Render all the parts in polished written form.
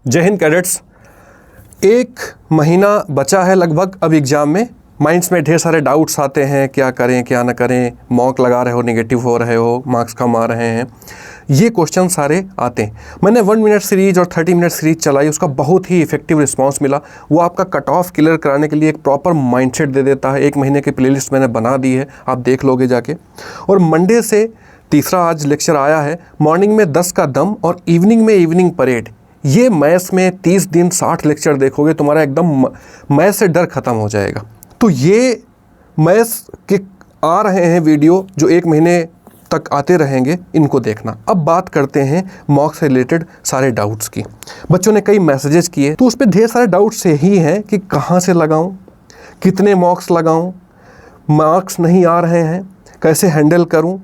जय हिंद कैडेट्स। एक महीना बचा है लगभग अब एग्ज़ाम में। माइंड्स में ढेर सारे डाउट्स आते हैं, क्या करें क्या ना करें, मॉक लगा रहे हो, नेगेटिव हो रहे हो, मार्क्स कम आ रहे हैं, ये क्वेश्चन सारे आते हैं। मैंने 1 मिनट सीरीज और 30 मिनट सीरीज चलाई, उसका बहुत ही इफेक्टिव रिस्पांस मिला। वो आपका कट ऑफ क्लियर कराने के लिए एक प्रॉपर माइंडसेट दे देता है। 1 महीने की प्लेलिस्ट मैंने बना दी है, आप देख लोगे जाके। और मंडे से तीसरा आज लेक्चर आया है, मॉर्निंग में 10 का दम और इवनिंग में इवनिंग परेड। ये मैथ्स में 30 दिन 60 लेक्चर देखोगे, तुम्हारा एकदम मैथ्स से डर खत्म हो जाएगा। तो ये मैथ्स के आ रहे हैं वीडियो जो 1 महीने तक आते रहेंगे, इनको देखना। अब बात करते हैं मॉक से रिलेटेड सारे डाउट्स की। बच्चों ने कई मैसेजेस किए, तो उस पर ढेर सारे डाउट्स यही हैं कि कहाँ से लगाऊं, कितने मॉक्स लगाऊं, मार्क्स नहीं आ रहे हैं, कैसे हैंडल करूं।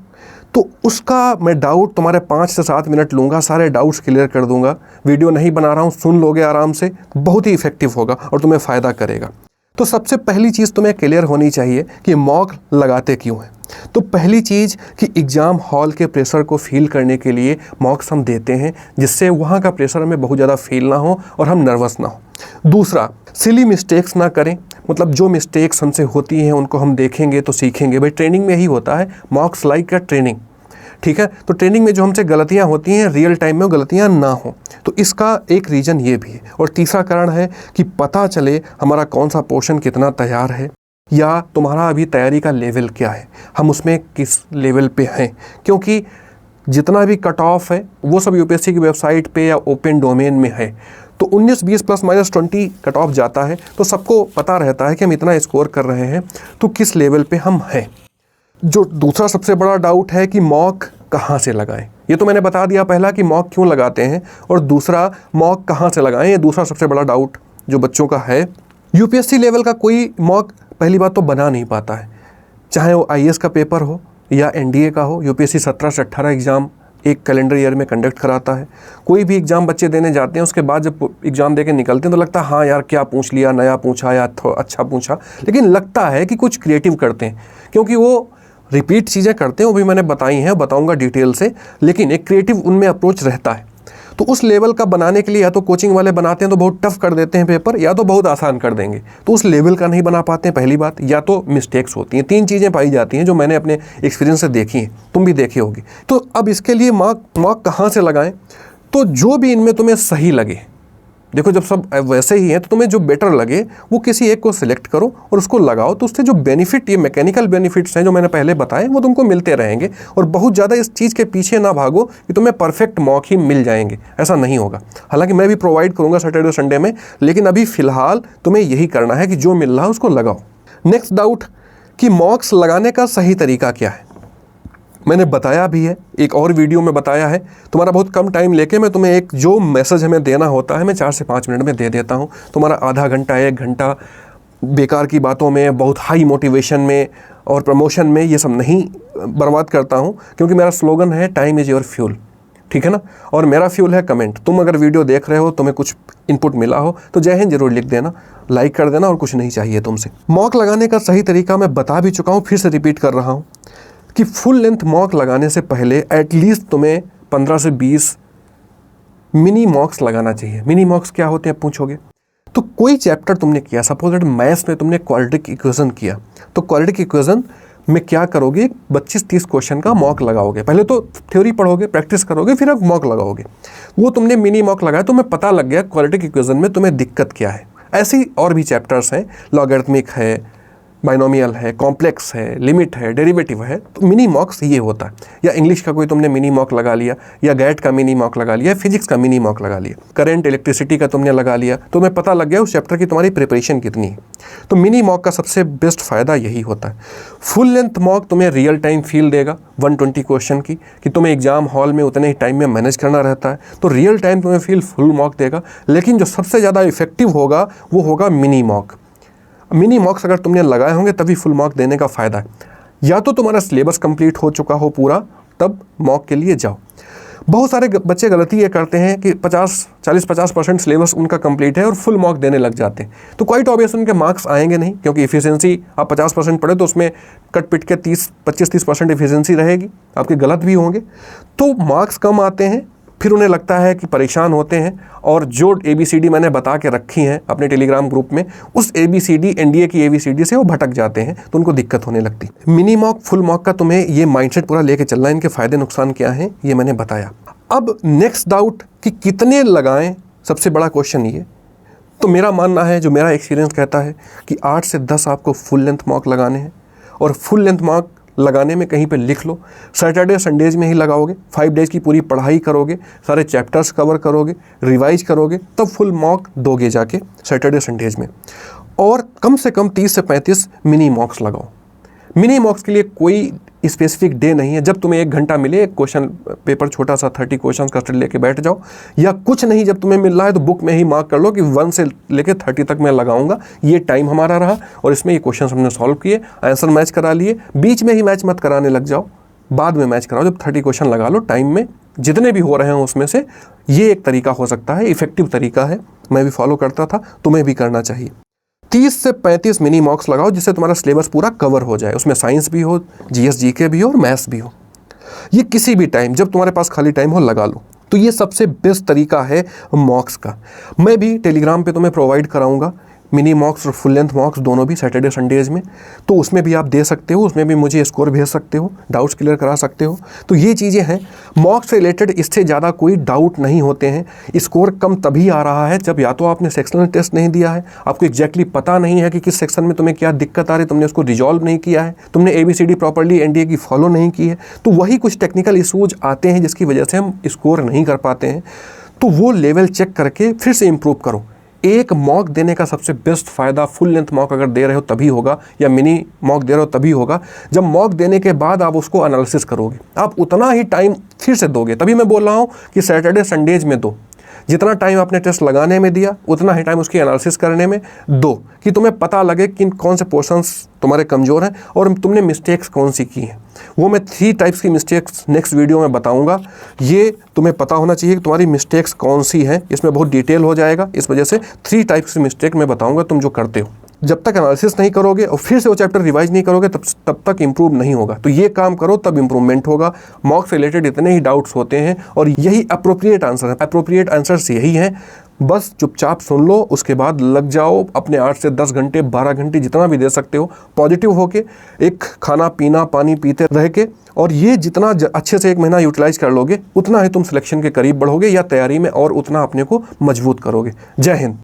तो उसका मैं डाउट तुम्हारे 5 से 7 मिनट लूँगा, सारे डाउट्स क्लियर कर दूंगा। वीडियो नहीं बना रहा हूँ, सुन लोगे आराम से, बहुत ही इफेक्टिव होगा और तुम्हें फ़ायदा करेगा। तो सबसे पहली चीज़ तुम्हें क्लियर होनी चाहिए कि मॉक लगाते क्यों हैं। तो पहली चीज़ कि एग्ज़ाम हॉल के प्रेशर को फील करने के लिए मॉक्स हम देते हैं, जिससे वहाँ का प्रेशर हमें बहुत ज़्यादा फील ना हो और हम नर्वस ना हो। दूसरा, सिली मिस्टेक्स ना करें, मतलब जो मिस्टेक्स हमसे होती हैं उनको हम देखेंगे तो सीखेंगे। भाई ट्रेनिंग में ही होता है, मॉक्स लाइक का ट्रेनिंग, ठीक है। तो ट्रेनिंग में जो हमसे गलतियां होती हैं, रियल टाइम में गलतियां ना हो, तो इसका एक रीज़न ये भी है। और तीसरा कारण है कि पता चले हमारा कौन सा पोर्शन कितना तैयार है, या तुम्हारा अभी तैयारी का लेवल क्या है, हम उसमें किस लेवल पे हैं। क्योंकि जितना भी कट ऑफ है वो सब यूपीएससी की वेबसाइट पे या ओपन डोमेन में है। तो 19, 20 प्लस माइनस 20 कट ऑफ जाता है, तो सबको पता रहता है कि हम इतना स्कोर कर रहे हैं, तो किस लेवल पे हम हैं। जो दूसरा सबसे बड़ा डाउट है कि मॉक कहाँ से लगाएं, ये तो मैंने बता दिया पहला कि मॉक क्यों लगाते हैं, और दूसरा मॉक कहाँ से लगाएं, ये दूसरा सबसे बड़ा डाउट जो बच्चों का है। यूपीएससी लेवल का कोई मॉक पहली बात तो बना नहीं पाता है, चाहे वो आईएएस का पेपर हो या एनडीए का हो। यूपीएससी 17 से 18 एग्ज़ाम एक कैलेंडर ईयर में कंडक्ट कराता है। कोई भी एग्ज़ाम बच्चे देने जाते हैं, उसके बाद जब एग्ज़ाम दे के निकलते हैं तो लगता है हाँ यार क्या पूछ लिया, नया पूछा या अच्छा पूछा, लेकिन लगता है कि कुछ क्रिएटिव करते हैं, क्योंकि वो रिपीट चीज़ें करते हैं, वो भी मैंने बताई हैं, बताऊंगा डिटेल से, लेकिन एक क्रिएटिव उनमें अप्रोच रहता है। तो उस लेवल का बनाने के लिए या तो कोचिंग वाले बनाते हैं तो बहुत टफ कर देते हैं पेपर, या तो बहुत आसान कर देंगे, तो उस लेवल का नहीं बना पाते हैं पहली बात, या तो मिस्टेक्स होती हैं। 3 चीज़ें पाई जाती हैं जो मैंने अपने एक्सपीरियंस से देखी हैं, तुम भी देखी होगी। तो अब इसके लिए मॉक कहाँ से लगाएं, तो जो भी इनमें तुम्हें सही लगे, देखो जब सब वैसे ही हैं तो तुम्हें जो बेटर लगे वो किसी एक को सिलेक्ट करो और उसको लगाओ। तो उससे जो बेनिफिट, ये मैकेनिकल बेनिफिट्स हैं जो मैंने पहले बताए, वो तुमको मिलते रहेंगे। और बहुत ज़्यादा इस चीज़ के पीछे ना भागो कि तुम्हें परफेक्ट मॉक ही मिल जाएंगे, ऐसा नहीं होगा। हालांकि मैं भी प्रोवाइड करूँगा सैटरडे संडे में, लेकिन अभी फ़िलहाल तुम्हें यही करना है कि जो मिल रहा है उसको लगाओ। नेक्स्ट डाउट कि मॉक्स लगाने का सही तरीका क्या है, मैंने बताया भी है, एक और वीडियो में बताया है। तुम्हारा बहुत कम टाइम लेके मैं तुम्हें एक जो मैसेज हमें देना होता है, मैं 4 से 5 मिनट में दे देता हूँ। तुम्हारा आधा घंटा 1 घंटा बेकार की बातों में, बहुत हाई मोटिवेशन में और प्रमोशन में ये सब नहीं बर्बाद करता हूँ, क्योंकि मेरा स्लोगन है टाइम इज़ योर फ्यूल, ठीक है ना। और मेरा फ्यूल है कमेंट। तुम अगर वीडियो देख रहे हो, तुम्हें कुछ इनपुट मिला हो तो जय हिंद जरूर लिख देना, लाइक कर देना, और कुछ नहीं चाहिए तुमसे। मॉक लगाने का सही तरीका मैं बता भी चुका हूँ, फिर से रिपीट कर रहा हूँ कि फुल लेंथ मॉक लगाने से पहले एटलीस्ट तुम्हें 15 से 20 मिनी मॉक्स लगाना चाहिए। मिनी मॉक्स क्या होते हैं पूछोगे, तो कोई चैप्टर तुमने किया, सपोज दैट मैथ्स में तुमने क्वाड्रेटिक इक्वेशन किया, तो क्वाड्रेटिक इक्वेशन में क्या करोगे, 25-30 क्वेश्चन का मॉक लगाओगे। पहले तो थ्योरी पढ़ोगे, प्रैक्टिस करोगे, फिर आप मॉक लगाओगे। वो तुमने मिनी मॉक लगाया, तुम्हें पता लग गया क्वाड्रेटिक इक्वेशन में तुम्हें दिक्कत क्या है। ऐसी और भी चैप्टर्स हैं, लॉगरिथमिक है, बाइनोमियल है, कॉम्प्लेक्स है, लिमिट है, डेरिवेटिव है, तो मिनी मॉक्स ये होता है। या इंग्लिश का कोई तुमने मिनी मॉक लगा लिया, या गैट का मिनी मॉक लगा लिया, फिजिक्स का मिनी मॉक लगा लिया, करंट इलेक्ट्रिसिटी का तुमने लगा लिया, तो तुम्हें पता लग गया उस चैप्टर की तुम्हारी प्रिपरेशन कितनी है। तो मिनी मॉक का सबसे बेस्ट फ़ायदा यही होता है। फुल लेंथ मॉक तुम्हें रियल टाइम फील देगा 120 क्वेश्चन की, कि तुम्हें एग्जाम हॉल में उतने ही टाइम में मैनेज करना रहता है, तो रियल टाइम तुम्हें फील फुल मॉक देगा। लेकिन जो सबसे ज़्यादा इफेक्टिव होगा वो होगा मिनी मॉक। मिनी मॉक्स अगर तुमने लगाए होंगे तभी फुल मॉक देने का फ़ायदा है। या तो तुम्हारा सिलेबस कंप्लीट हो चुका हो पूरा, तब मॉक के लिए जाओ। बहुत सारे बच्चे गलती ये करते हैं कि 40-50% सिलेबस उनका कंप्लीट है और फुल मॉक देने लग जाते हैं, तो क्वाइट ऑब्वियस उनके मार्क्स आएंगे नहीं, क्योंकि इफिशिएंसी आप 50% पढ़े तो उसमें कट पिट के 25-30% इफिशिएंसी रहेगी, आपके गलत भी होंगे, तो मार्क्स कम आते हैं। फिर उन्हें लगता है कि परेशान होते हैं और जो ABCD मैंने बता के रखी हैं अपने टेलीग्राम ग्रुप में, उस ABCD NDA की ABCD से वो भटक जाते हैं, तो उनको दिक्कत होने लगती। मिनी मॉक, फुल मॉक का तुम्हें ये माइंडसेट पूरा लेके चलना है। इनके फ़ायदे नुकसान क्या हैं ये मैंने बताया। अब नेक्स्ट डाउट कि कितने लगाएं, सबसे बड़ा क्वेश्चन ये। तो मेरा मानना है, जो मेरा एक्सपीरियंस कहता है कि 8 से 10 आपको फुल लेंथ मॉक लगाने हैं। और फुल लेंथ मॉक लगाने में कहीं पे लिख लो, सैटरडे संडेज में ही लगाओगे, 5 डेज़ की पूरी पढ़ाई करोगे, सारे चैप्टर्स कवर करोगे, रिवाइज करोगे, तब फुल मॉक दोगे जाके सैटरडे संडेज में। और कम से कम 30 से 35 मिनी मॉक्स लगाओ। मिनी मॉक्स के लिए कोई स्पेसिफिक डे नहीं है। जब तुम्हें 1 घंटा मिले, एक क्वेश्चन पेपर छोटा सा 30 क्वेश्चन का लेके बैठ जाओ, या कुछ नहीं जब तुम्हें मिल रहा है तो बुक में ही मार्क कर लो कि 1 से लेके 30 तक मैं लगाऊंगा, ये टाइम हमारा रहा और इसमें ये क्वेश्चन हमने सॉल्व किए, आंसर मैच करा लिए। बीच में ही मैच मत कराने लग जाओ, बाद में मैच कराओ। जब 30 क्वेश्चन लगा लो टाइम में, जितने भी हो रहे हैं उसमें से। ये एक तरीका हो सकता है, इफेक्टिव तरीका है, मैं भी फॉलो करता था, तुम्हें भी करना चाहिए। 30 से 35 मिनी मॉक्स लगाओ जिससे तुम्हारा सिलेबस पूरा कवर हो जाए। उसमें साइंस भी हो, GS GK भी हो और मैथ्स भी हो। ये किसी भी टाइम, जब तुम्हारे पास खाली टाइम हो, लगा लो। तो ये सबसे बेस्ट तरीका है मॉक्स का। मैं भी टेलीग्राम पे तुम्हें प्रोवाइड कराऊंगा मिनी मॉक्स और फुल लेंथ मॉक्स दोनों भी सैटरडे संडेज में। तो उसमें भी आप दे सकते हो, उसमें भी मुझे स्कोर भेज सकते हो, डाउट्स क्लियर करा सकते हो। तो ये चीज़ें हैं मॉक्स से रिलेटेड। इससे ज़्यादा कोई डाउट नहीं होते हैं। स्कोर कम तभी आ रहा है जब या तो आपने सेक्शनल टेस्ट नहीं दिया है, आपको एग्जैक्टली पता नहीं है कि किस सेक्शन में तुम्हें क्या दिक्कत आ रही है, तुमने उसको रिजॉल्व नहीं किया है, तुमने ABCD प्रॉपर्ली NDA की फॉलो नहीं की है। तो वही कुछ टेक्निकल इशूज आते हैं जिसकी वजह से हम स्कोर नहीं कर पाते हैं। तो वो लेवल चेक करके फिर से इम्प्रूव करो। एक मॉक देने का सबसे बेस्ट फ़ायदा, फुल लेंथ मॉक अगर दे रहे हो तभी होगा, या मिनी मॉक दे रहे हो तभी होगा, जब मॉक देने के बाद आप उसको एनालिसिस करोगे। आप उतना ही टाइम फिर से दोगे। तभी मैं बोल रहा हूँ कि सैटरडे संडेज में दो। जितना टाइम आपने टेस्ट लगाने में दिया उतना ही टाइम उसकी एनालिसिस करने में दो, कि तुम्हें पता लगे कि कौन से पोर्शंस तुम्हारे कमज़ोर हैं और तुमने मिस्टेक्स कौन सी की हैं। वो मैं 3 टाइप्स की मिस्टेक्स नेक्स्ट वीडियो में बताऊंगा। ये तुम्हें पता होना चाहिए कि तुम्हारी मिस्टेक्स कौन सी हैं। इसमें बहुत डिटेल हो जाएगा, इस वजह से 3 टाइप्स की मिस्टेक मैं बताऊँगा तुम जो करते हो। जब तक एनालिसिस नहीं करोगे और फिर से वो चैप्टर रिवाइज नहीं करोगे तब तक इंप्रूव नहीं होगा। तो ये काम करो तब इंप्रूवमेंट होगा। मॉक से रिलेटेड इतने ही डाउट्स होते हैं और यही अप्रोप्रिएट आंसर है। अप्रोप्रिएट आंसर्स यही हैं। बस चुपचाप सुन लो, उसके बाद लग जाओ अपने 8 से 10 घंटे 12 घंटे जितना भी दे सकते हो पॉजिटिव होके, एक खाना पीना पानी पीते रह के। और ये जितना अच्छे से 1 महीना यूटिलाइज कर लोगे उतना ही तुम सिलेक्शन के करीब बढ़ोगे या तैयारी में और उतना अपने को मजबूत करोगे। जय हिंद।